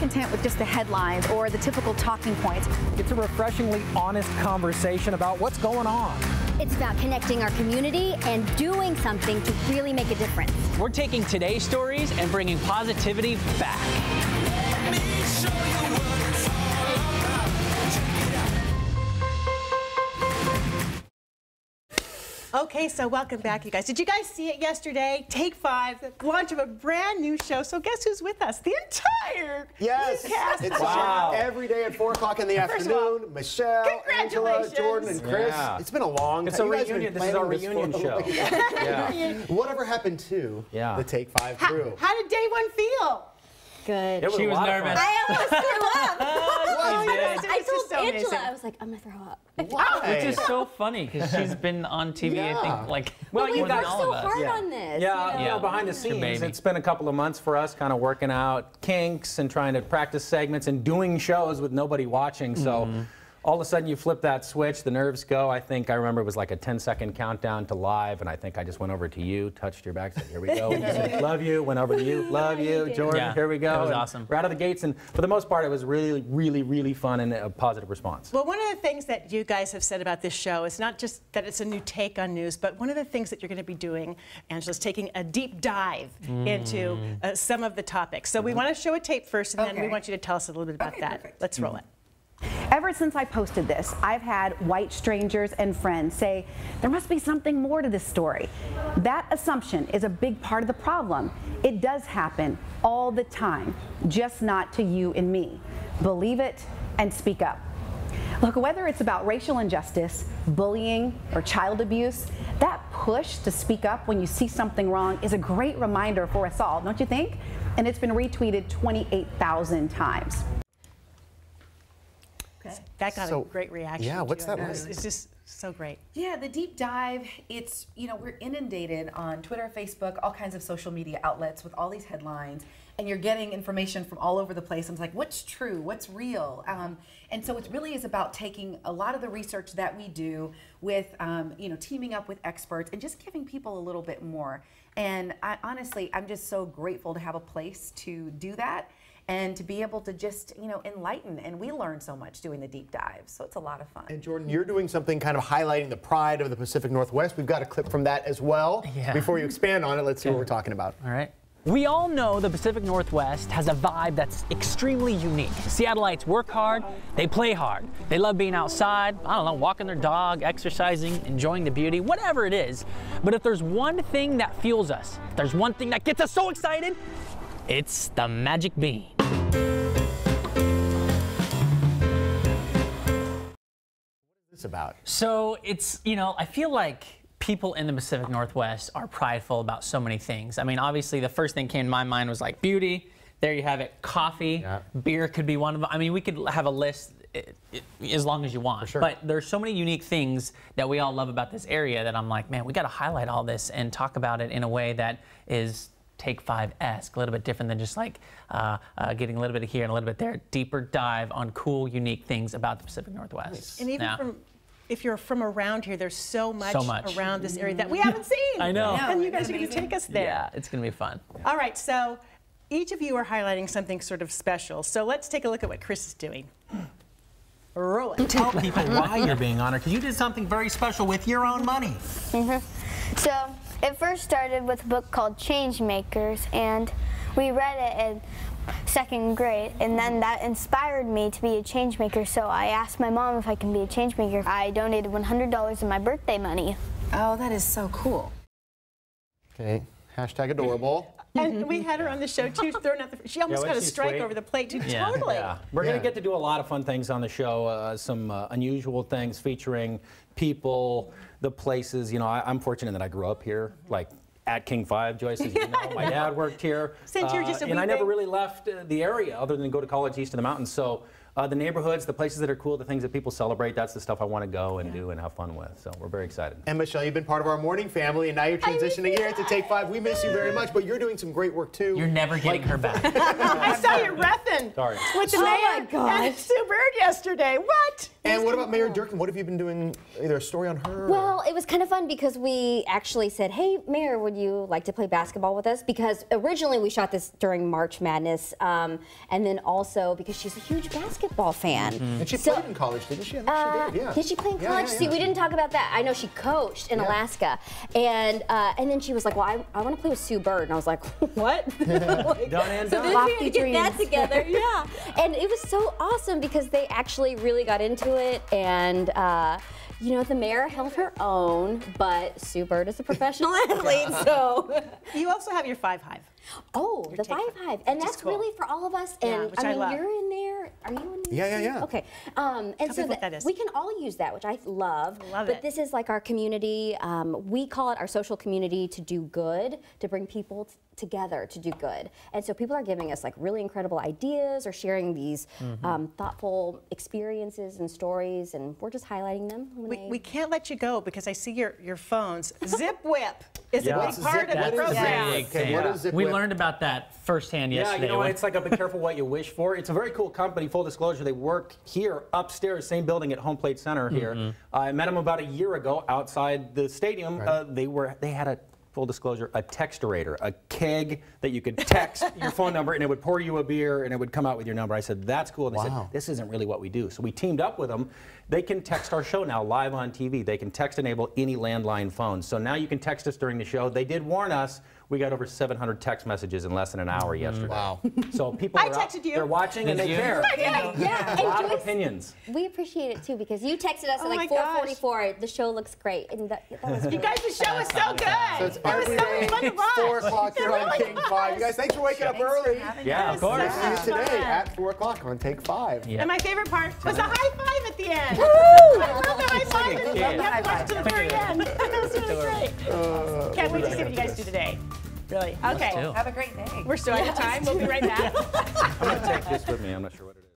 content with just the headlines or the typical talking points. It's a refreshingly honest conversation about what's going on. It's about connecting our community and doing something to really make a difference. We're taking today's stories and bringing positivity back. Let me show you what it's all about. Check it out. Okay, so welcome back, you guys. Did you guys see it yesterday? Take 5, the launch of a brand new show. So guess who's with us? The entire cast. It's on every day at 4 o'clock in the afternoon. Michelle, Angela, Jordan, and Chris. Yeah. It's been a long time. It's a reunion. This is our reunion show. Whatever happened to the Take 5 crew? How did day 1 feel? Good. She was nervous. I almost threw up. I It's just told so Angela, amazing. I was like, I'm gonna throw up. Why? Which is so funny because she's been on TV, I think, like Well, we more than worked all so of us. hard on this. Yeah, you know? behind the It's your scenes, baby. it's been a couple of months for us kind of working out kinks and trying to practice segments and doing shows with nobody watching. So all of a sudden you flip that switch, the nerves go. I think I remember it was like a 10-second countdown to live, and I think I just went over to you, touched your back, said, here we go. And you said, love you, went over to you, love you, Jordan, Yeah, here we go. it was And awesome. we're out of the gates, and for the most part, it was really, really, really fun and a positive response. Well, one of the things that you guys have said about this show is not just that it's a new take on news, but one of the things that you're going to be doing, Angela's taking a deep dive into some of the topics. So we want to show a tape first, and then we want you to tell us a little bit about that. Perfect. Let's roll it. Ever since I posted this, I've had white strangers and friends say, there must be something more to this story. That assumption is a big part of the problem. It does happen all the time, just not to you and me. Believe it and speak up. Look, whether it's about racial injustice, bullying, or child abuse, that push to speak up when you see something wrong is a great reminder for us all, don't you think? And it's been retweeted 28,000 times. That got a great reaction. Yeah, what's that like? It's just so great. Yeah, the deep dive, it's, you know, we're inundated on Twitter, Facebook, all kinds of social media outlets with all these headlines, and you're getting information from all over the place. I'm like, what's true? What's real? And so it really is about taking a lot of the research that we do with, you know, teaming up with experts and just giving people a little bit more. And honestly, I'm just so grateful to have a place to do that and to be able to just, you know, enlighten. And we learn so much doing the deep dives, so it's a lot of fun. And Jordan, you're doing something kind of highlighting the pride of the Pacific Northwest. We've got a clip from that as well. Yeah. Before you expand on it, let's see what we're talking about. All right. We all know the Pacific Northwest has a vibe that's extremely unique. Seattleites work hard, they play hard. They love being outside, I don't know, walking their dog, exercising, enjoying the beauty, whatever it is. But if there's one thing that fuels us, if there's one thing that gets us so excited, it's the magic bean. What's this about? So it's, you know, I feel like people in the Pacific Northwest are prideful about so many things. I mean, obviously the first thing came to my mind was like beauty. There you have it. Coffee, beer could be one of them. I mean, we could have a list as long as you want. Sure. But there's so many unique things that we all love about this area that I'm like, man, we got to highlight all this and talk about it in a way that is Take 5-esque, a little bit different than just like getting a little bit here and a little bit there. Deeper dive on cool, unique things about the Pacific Northwest. And even from, if you're from around here, there's so much around this area that we Mm-hmm. haven't seen. I know. And you guys are going to take us there. Yeah, it's going to be fun. All right, so each of you are highlighting something sort of special. So let's take a look at what Chris is doing. Roll it. Tell people why you're being honored, because you did something very special with your own money. So it first started with a book called Change Makers, and we read it in 2nd grade, and then that inspired me to be a change maker. So I asked my mom if I can be a change maker. I donated $100 of my birthday money. Oh, that is so cool. Okay, hashtag adorable. And we had her on the show too, throwing out the. She almost got a strike over the plate too. Yeah. Totally. Yeah. We're going to get to do a lot of fun things on the show, some unusual things featuring people, the places. You know, I'm fortunate that I grew up here, like at King 5, Joyce, as you know. My dad worked here. Since you're just a and I wee never thing. really left the area other than go to college east of the mountains. So the neighborhoods, the places that are cool, the things that people celebrate, that's the stuff I want to go and do and have fun with. So we're very excited. And Michelle, you've been part of our morning family, and now you're transitioning here to Take 5. We miss you very much, but you're doing some great work too. You're never getting her back. I saw you reffing Sorry. with the mayor and Sue Bird yesterday. What? And what about Mayor Durkin? What have you been doing? Either a story on her? Well, it was kind of fun because we actually said, hey, Mayor, would you like to play basketball with us? Because originally we shot this during March Madness, and then also because she's a huge basketball fan. And she played in college, didn't she? I think she did, yeah. Did she play in college? Yeah. See, we didn't talk about that. I know she coached in Alaska. And then she was like, well, I want to play with Sue Bird. And I was like, what? Like, Done and so done. then we Lofty had to get that dreams. together. Yeah. And it was so awesome because they actually really got into it. And you know, the mayor held her own, but Sue Bird is a professional athlete, so. You also have your 5 Hive. Oh, the Take 5 Five, Hive, and which is that's cool. really for all of us. Yeah, And which I I mean, love. you're in there. Are you in there? Yeah. Okay. And Tell so people what that is. we can all use that, which I love. Love but it. this is like our community. We call it our social community to do good, to bring people together to do good. And so people are giving us like really incredible ideas or sharing these thoughtful experiences and stories, and we're just highlighting them. We can't let you go because I see your phones. Zip Whip is a What's big part of Zip the Whip? program. Big Okay, thing. what is Zip We Whip? learned about that firsthand yesterday. Yeah, you know what? It's like a be careful what you wish for. It's a very cool company, full disclosure. They work here upstairs, same building at Home Plate Center here. I met them about a year ago outside the stadium. They had a, full disclosure, a texturator, a keg that you could text your phone number and it would pour you a beer and it would come out with your number. I said, that's cool. And they said, this isn't really what we do. So we teamed up with them. They can text our show now live on TV. They can text enable any landline phone. So now you can text us during the show. They did warn us. We got over 700 text messages in less than an hour yesterday. Wow. So people I are out, texted you. they're watching and they care. Yeah, A lot and of Joyce, opinions. we appreciate it too because you texted us Oh at my like gosh. 4:44. The show looks great, and that was You guys, the show is so good. So it's It was every so day, much fun to watch. 4 o'clock here It on really Take 5. You guys, thanks for waking up early. Yeah, of course. See you so today fun. at 4 o'clock on Take 5. And my favorite part was the high five at the end. I love the high five. And you have to watch it to the very end. It was really great. Can't wait to see what you guys do today. Really. Okay. too. Have a great day. We're still out of time. We'll be right back. I'm going to take this with me. I'm not sure what it is.